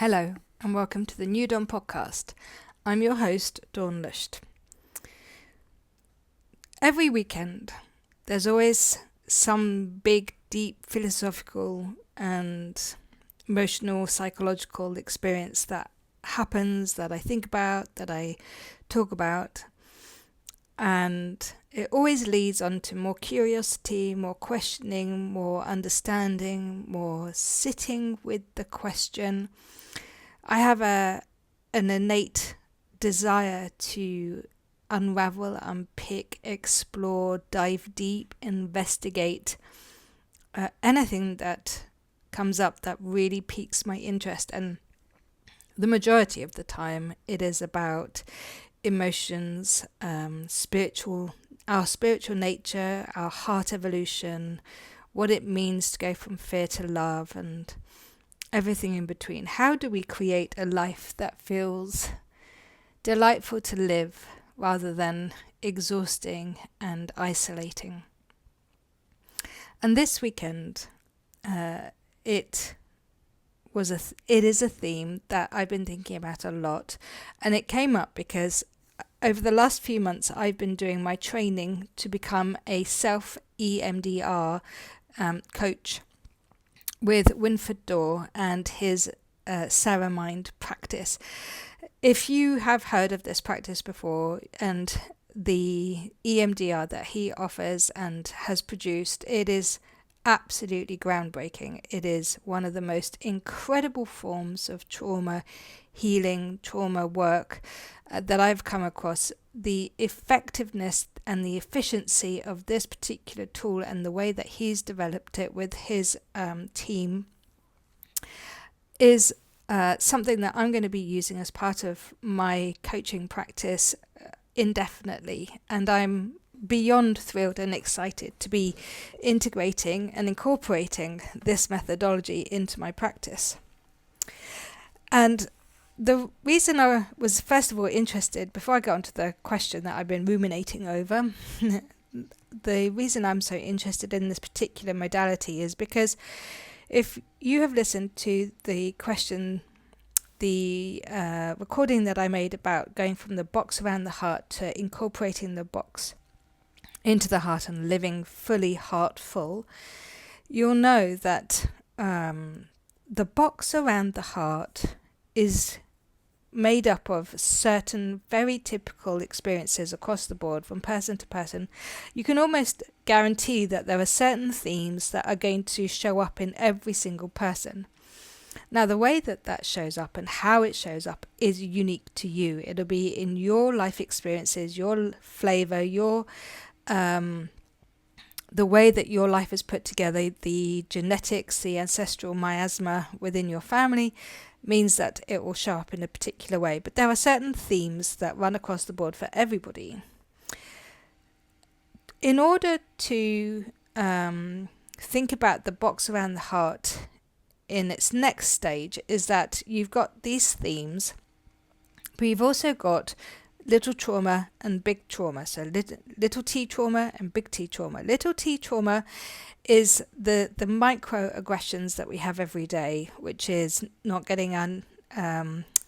Hello, and welcome to the New Dawn podcast. I'm your host, Dawn Lusht. Every weekend, there's always some big, deep philosophical and emotional, psychological experience that happens, that I think about, that I talk about. And it always leads on to more curiosity, more questioning, more understanding, more sitting with the question. I have an innate desire to unravel, unpick, explore, dive deep, investigate anything that comes up that really piques my interest. And the majority of the time, it is about emotions, our spiritual nature, our heart evolution, what it means to go from fear to love, and everything in between. How do we create a life that feels delightful to live rather than exhausting and isolating? And this weekend, it is a theme that I've been thinking about a lot, and it came up because over the last few months I've been doing my training to become a self-EMDR coach with Winford Dorr and his Sarah Mind practice. If you have heard of this practice before and the EMDR that he offers and has produced, it is absolutely groundbreaking. It is one of the most incredible forms of trauma healing, trauma work that I've come across. The effectiveness and the efficiency of this particular tool and the way that he's developed it with his team is something that I'm going to be using as part of my coaching practice indefinitely. And I'm beyond thrilled and excited to be integrating and incorporating this methodology into my practice. And the reason I was first of all interested, before I go on to the question that I've been ruminating over, the reason I'm so interested in this particular modality is because if you have listened to the recording that I made about going from the box around the heart to incorporating the box into the heart and living fully heartful, you'll know that the box around the heart is made up of certain very typical experiences across the board from person to person. You can almost guarantee that there are certain themes that are going to show up in every single person. Now, the way that shows up and how it shows up is unique to you. It'll be in your life experiences, your flavor, your the way that your life is put together, the genetics, the ancestral miasma within your family means that it will show up in a particular way. But there are certain themes that run across the board for everybody. In order to think about the box around the heart in its next stage, is that you've got these themes, but you've also got little trauma and big trauma. So little t trauma and big T trauma. Little t trauma is the microaggressions that we have every day, which is not getting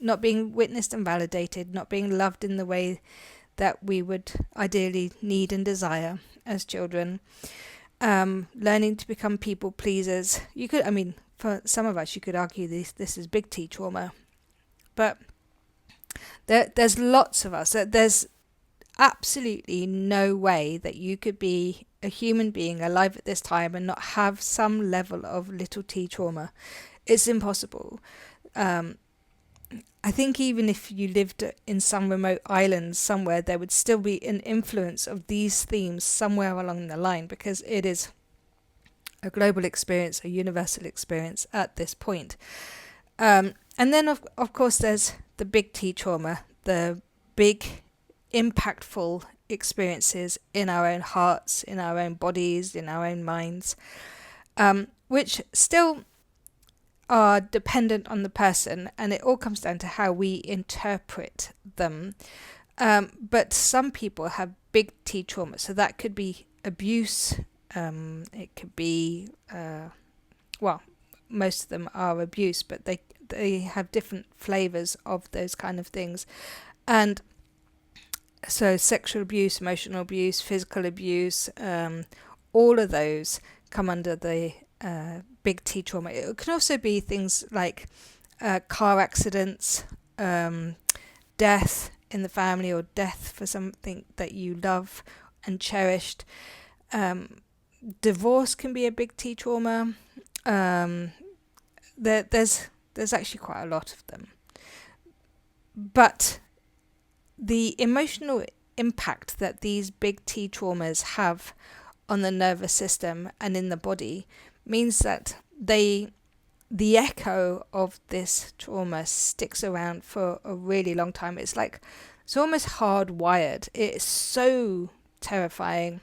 not being witnessed and validated, not being loved in the way that we would ideally need and desire as children, learning to become people pleasers. For some of us, you could argue this is big T trauma, but there's lots of us. There's absolutely no way that you could be a human being alive at this time and not have some level of little t trauma. It's impossible. I think even if you lived in some remote island somewhere, there would still be an influence of these themes somewhere along the line, because it is a global experience, a universal experience at this point. And then, of course, there's the big T trauma, the big, impactful experiences in our own hearts, in our own bodies, in our own minds, which still are dependent on the person, and it all comes down to how we interpret them. But some people have big T trauma, so that could be abuse, it could be, most of them are abuse, but they have different flavors of those kind of things. And so sexual abuse, emotional abuse, physical abuse, all of those come under the big T trauma. It can also be things like car accidents, death in the family, or death for something that you love and cherished. Divorce can be a big T trauma. There's actually quite a lot of them. But the emotional impact that these big T traumas have on the nervous system and in the body means that the echo of this trauma sticks around for a really long time. It's almost hardwired. It's so terrifying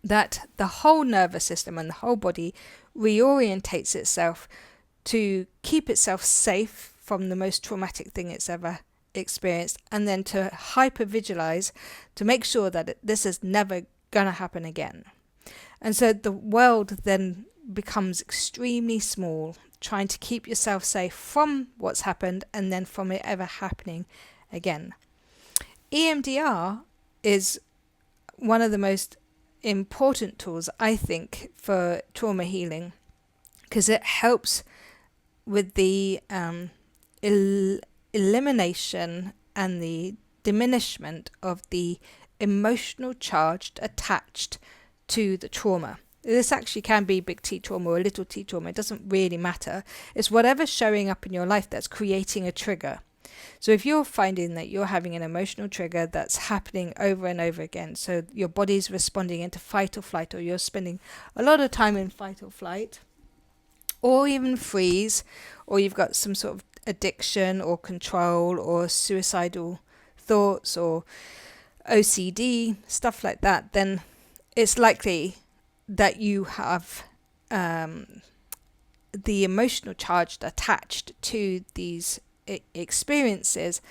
that the whole nervous system and the whole body reorientates itself to keep itself safe from the most traumatic thing it's ever experienced, and then to hypervigilize to make sure that this is never going to happen again. And so the world then becomes extremely small, trying to keep yourself safe from what's happened and then from it ever happening again. EMDR is one of the most important tools, I think, for trauma healing, because it helps with the elimination and the diminishment of the emotional charge attached to the trauma. This actually can be big T trauma or little t trauma. It doesn't really matter. It's whatever's showing up in your life that's creating a trigger. So if you're finding that you're having an emotional trigger that's happening over and over again, so your body's responding into fight or flight, or you're spending a lot of time in fight or flight, or even freeze, or you've got some sort of addiction or control or suicidal thoughts or OCD, stuff like that, then it's likely that you have the emotional charge attached to these experiences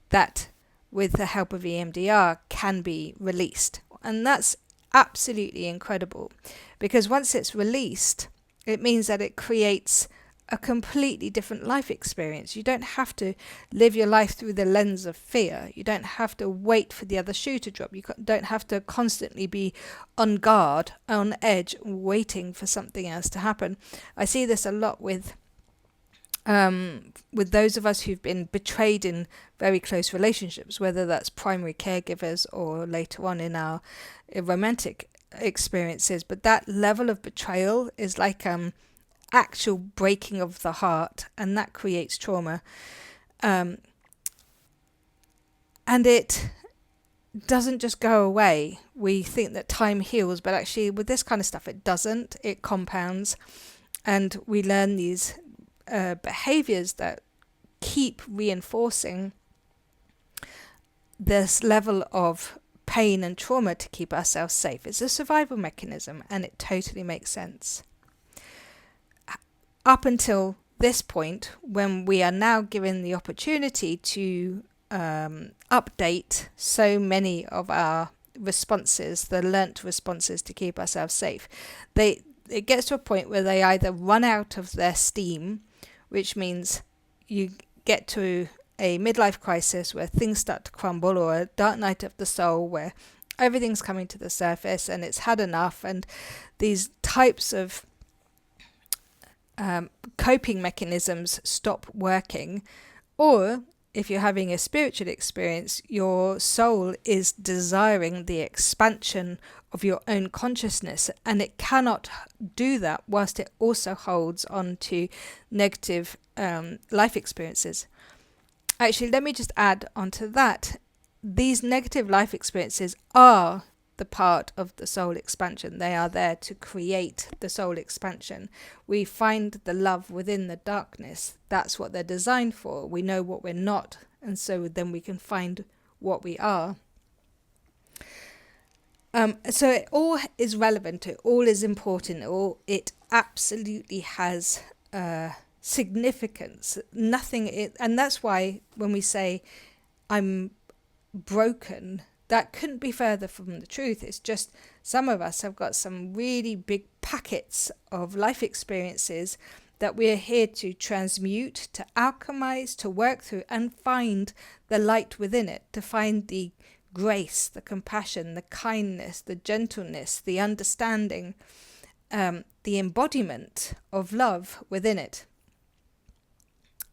that, with the help of EMDR, can be released. And that's absolutely incredible, because once it's released, it means that it creates a completely different life experience. You don't have to live your life through the lens of fear. You don't have to wait for the other shoe to drop. You don't have to constantly be on guard, on edge, waiting for something else to happen. I see this a lot with those of us who've been betrayed in very close relationships, whether that's primary caregivers or later on in our romantic experiences. But that level of betrayal is like actual breaking of the heart, and that creates trauma. And it doesn't just go away. We think that time heals, but actually with this kind of stuff it doesn't. It compounds, and we learn these behaviors that keep reinforcing this level of pain and trauma to keep ourselves safe. It's a survival mechanism, and it totally makes sense. Up until this point, when we are now given the opportunity to update so many of our responses, the learnt responses to keep ourselves safe, it gets to a point where they either run out of their steam, which means you get to a midlife crisis where things start to crumble, or a dark night of the soul where everything's coming to the surface and it's had enough, and these types of coping mechanisms stop working. Or if you're having a spiritual experience, your soul is desiring the expansion of your own consciousness, and it cannot do that whilst it also holds on to negative life experiences. Actually, let me just add onto that. These negative life experiences are the part of the soul expansion. They are there to create the soul expansion. We find the love within the darkness. That's what they're designed for. We know what we're not, and so then we can find what we are. So it all is relevant. It all is important. It absolutely has significance. And that's why when we say I'm broken, that couldn't be further from the truth. It's just some of us have got some really big packets of life experiences that we are here to transmute, to alchemize, to work through and find the light within it, to find the grace, the compassion, the kindness, the gentleness, the understanding, the embodiment of love within it.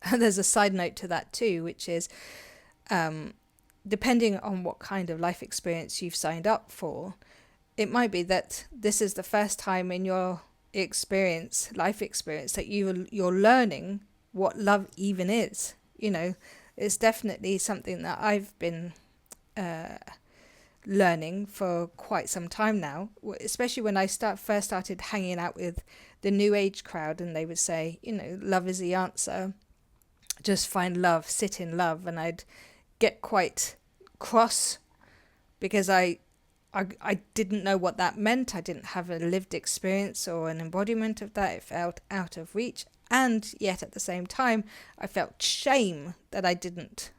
And there's a side note to that too, which is depending on what kind of life experience you've signed up for, it might be that this is the first time in your life experience, that you're learning what love even is. You know, it's definitely something that I've been learning for quite some time now, especially when I first started hanging out with the New Age crowd, and they would say, you know, love is the answer. Just find love, sit in love. And I'd get quite cross because I didn't know what that meant. I didn't have a lived experience or an embodiment of that. It felt out of reach. And yet at the same time, I felt shame that I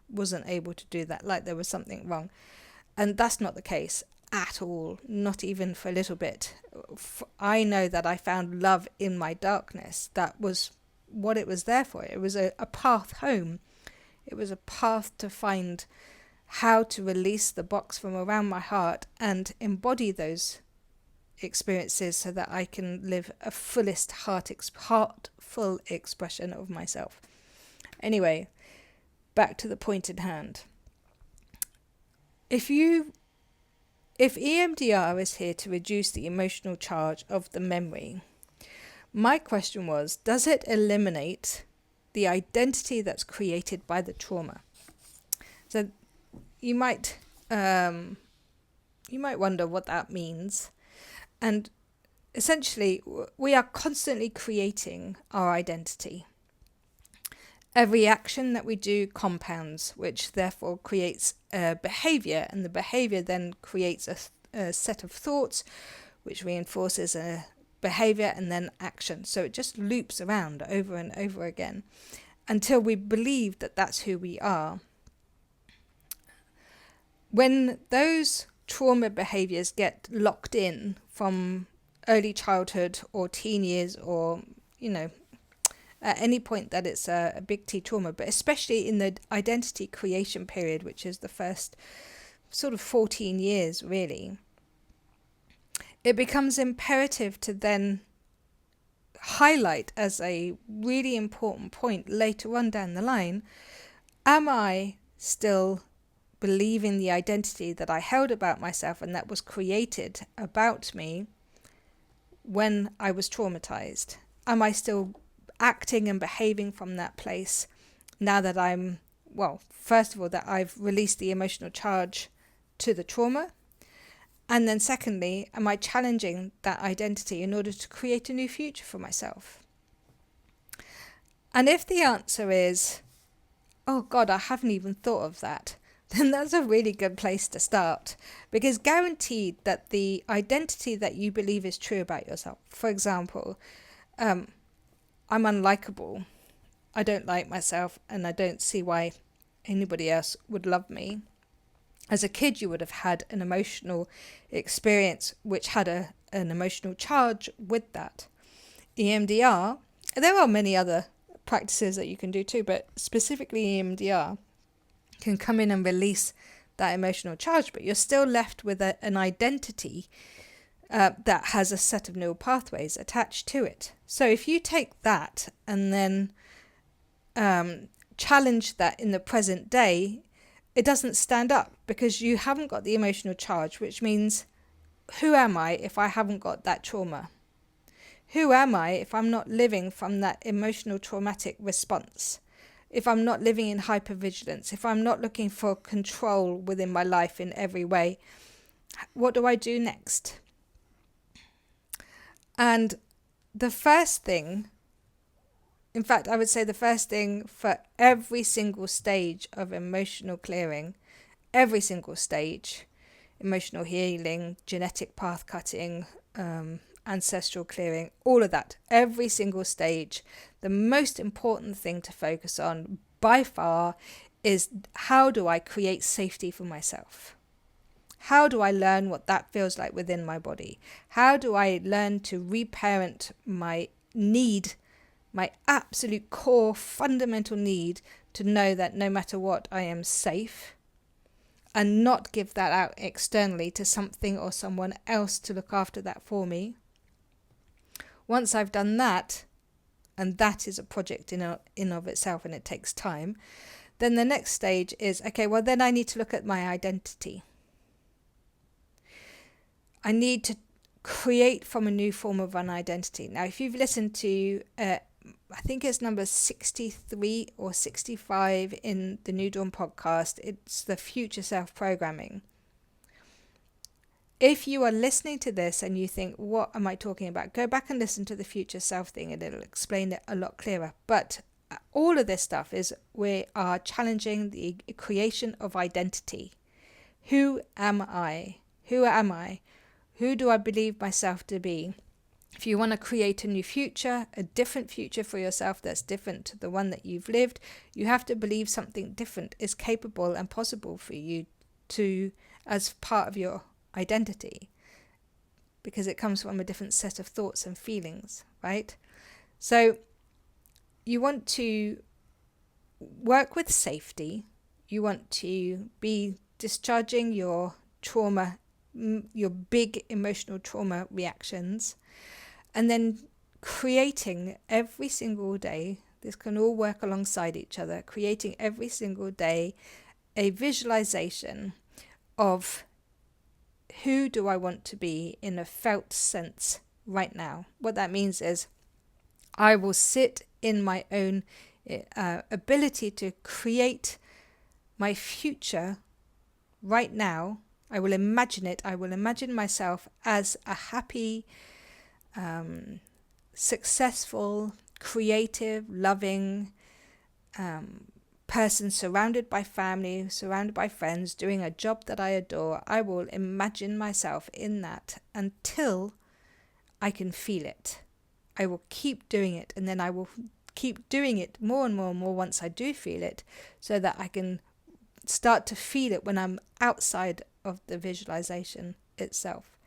wasn't able to do that, like there was something wrong. And that's not the case at all, not even for a little bit. I know that I found love in my darkness. That was what it was there for. It was a path home. It was a path to find how to release the box from around my heart and embody those experiences so that I can live a fullest heartful expression of myself. Anyway, back to the point at hand. If EMDR is here to reduce the emotional charge of the memory, my question was, does it eliminate the identity that's created by the trauma? So you might wonder what that means. And essentially, we are constantly creating our identity. Every action that we do compounds, which therefore creates a behavior, and the behavior then creates a set of thoughts, which reinforces a behavior and then action. So it just loops around over and over again until we believe that that's who we are. When those trauma behaviors get locked in from early childhood or teen years, or, you know, at any point that it's a big T trauma, but especially in the identity creation period, which is the first sort of 14 years, really, it becomes imperative to then highlight as a really important point later on down the line, am I still believing the identity that I held about myself and that was created about me when I was traumatized? Am I still acting and behaving from that place now that first of all, that I've released the emotional charge to the trauma? And then secondly, am I challenging that identity in order to create a new future for myself? And if the answer is, oh God, I haven't even thought of that, then that's a really good place to start, because guaranteed that the identity that you believe is true about yourself, for example, I'm unlikable, I don't like myself, and I don't see why anybody else would love me. As a kid, you would have had an emotional experience which had an emotional charge with that. EMDR, there are many other practices that you can do too, but specifically EMDR can come in and release that emotional charge, but you're still left with an identity that has a set of neural pathways attached to it. So if you take that and then challenge that in the present day, it doesn't stand up because you haven't got the emotional charge, which means, who am I if I haven't got that trauma? Who am I if I'm not living from that emotional traumatic response? If I'm not living in hypervigilance, if I'm not looking for control within my life in every way, what do I do next? And the first thing, in fact, I would say the first thing for every single stage of emotional clearing, every single stage, emotional healing, genetic path cutting, ancestral clearing, all of that, every single stage, the most important thing to focus on by far is, how do I create safety for myself? How do I learn what that feels like within my body? How do I learn to reparent my need my absolute core fundamental need to know that no matter what, I am safe, and not give that out externally to something or someone else to look after that for me. Once I've done that, and that is a project in of itself and it takes time, then the next stage is, okay, well then I need to look at my identity. I need to create from a new form of an identity. Now, if you've listened to, I think it's number 63 or 65 in the New Dawn podcast, it's the future self programming. If you are listening to this and you think, what am I talking about? Go back and listen to the future self thing and it'll explain it a lot clearer. But all of this stuff is we are challenging the creation of identity. Who am I? Who am I? Who do I believe myself to be? If you want to create a new future, a different future for yourself that's different to the one that you've lived, you have to believe something different is capable and possible for you to, as part of your identity, because it comes from a different set of thoughts and feelings, right? So you want to work with safety. You want to be discharging your trauma, your big emotional trauma reactions, and then creating every single day, this can all work alongside each other, creating every single day a visualization of who do I want to be in a felt sense right now. What that means is I will sit in my own ability to create my future right now. I will imagine it. I will imagine myself as a happy, successful, creative, loving person surrounded by family, surrounded by friends, doing a job that I adore. I will imagine myself in that until I can feel it. I will keep doing it, and then I will keep doing it more and more and more once I do feel it, so that I can start to feel it when I'm outside of the visualization itself.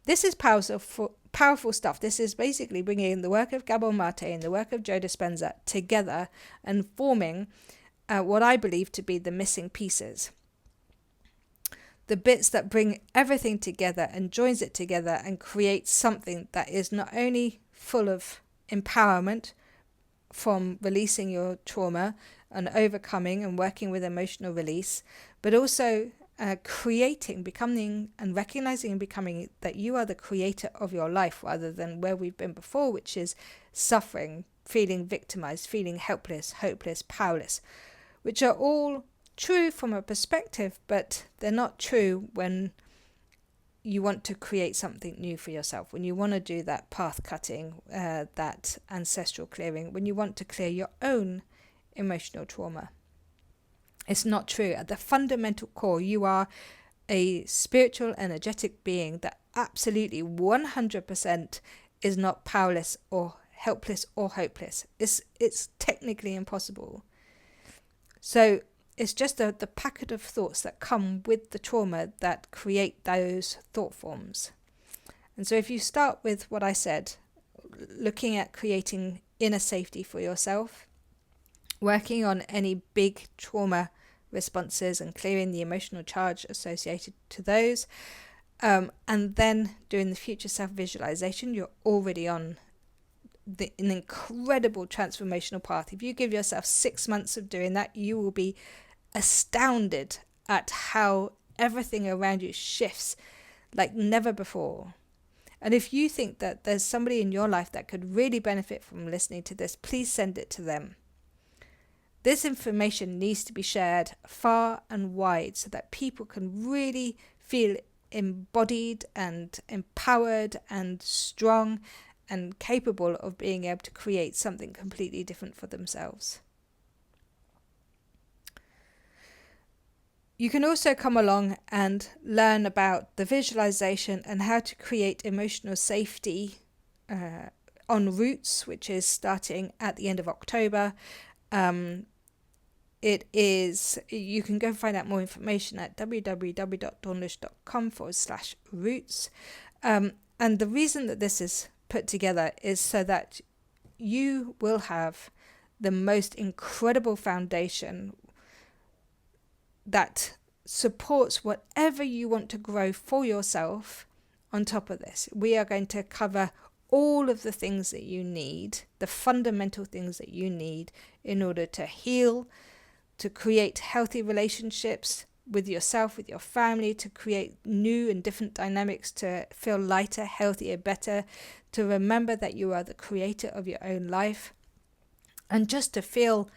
This is powerful stuff. This is basically bringing the work of Gabor Mate and the work of Joe Dispenza together and forming what I believe to be the missing pieces. The bits that bring everything together and joins it together and creates something that is not only full of empowerment from releasing your trauma and overcoming and working with emotional release, but also creating, becoming and recognizing and becoming that you are the creator of your life, rather than where we've been before, which is suffering, feeling victimized, feeling helpless, hopeless, powerless, which are all true from a perspective, but they're not true when you want to create something new for yourself, when you want to do that path cutting, that ancestral clearing, when you want to clear your own emotional trauma. It's not true. At the fundamental core, you are a spiritual, energetic being that absolutely 100% is not powerless or helpless or hopeless. It's technically impossible. So it's just the packet of thoughts that come with the trauma that create those thought forms. And so if you start with what I said, looking at creating inner safety for yourself, working on any big trauma responses and clearing the emotional charge associated to those, and then doing the future self-visualization, you're already on an incredible transformational path. If you give yourself 6 months of doing that, you will be astounded at how everything around you shifts like never before. And if you think that there's somebody in your life that could really benefit from listening to this, please send it to them. This information needs to be shared far and wide so that people can really feel embodied and empowered and strong and capable of being able to create something completely different for themselves. You can also come along and learn about the visualization and how to create emotional safety on Roots, which is starting at the end of October. You can go find out more information at www.dawnlush.com/roots. And the reason that this is put together is so that you will have the most incredible foundation that supports whatever you want to grow for yourself. On top of this, we are going to cover all of the things that you need, the fundamental things that you need in order to heal, to create healthy relationships with yourself, with your family, to create new and different dynamics, to feel lighter, healthier, better, to remember that you are the creator of your own life, and just to feel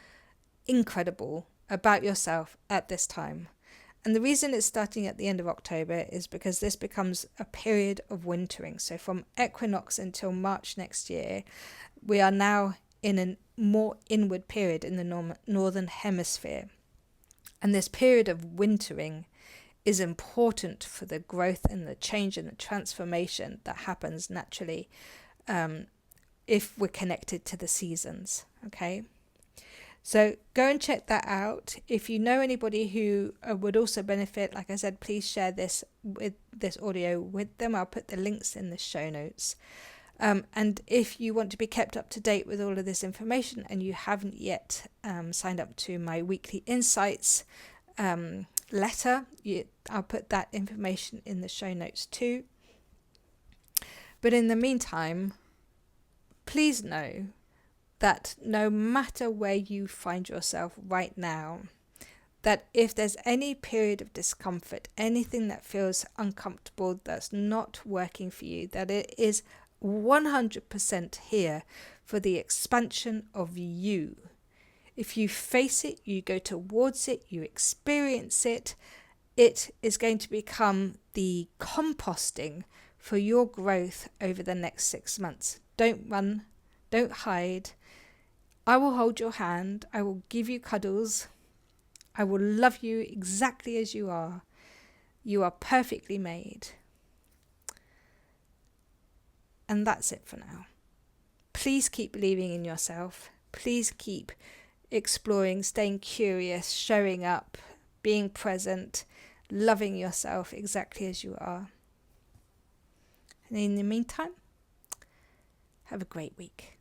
incredible about yourself at this time. And the reason it's starting at the end of October is because this becomes a period of wintering. So from equinox until March next year, we are now in a more inward period in the northern hemisphere. And this period of wintering is important for the growth and the change and the transformation that happens naturally if we're connected to the seasons. Okay. So go and check that out. If you know anybody who would also benefit, like I said, please share this audio with them. I'll put the links in the show notes. And if you want to be kept up to date with all of this information and you haven't yet signed up to my weekly insights letter, I'll put that information in the show notes too. But in the meantime, please know that no matter where you find yourself right now, that if there's any period of discomfort, anything that feels uncomfortable, that's not working for you, that it is 100% here for the expansion of you. If you face it, you go towards it, you experience it, it is going to become the composting for your growth over the next 6 months. Don't run, don't hide. I will hold your hand. I will give you cuddles. I will love you exactly as you are. You are perfectly made. And that's it for now. Please keep believing in yourself. Please keep exploring, staying curious, showing up, being present, loving yourself exactly as you are. And in the meantime, have a great week.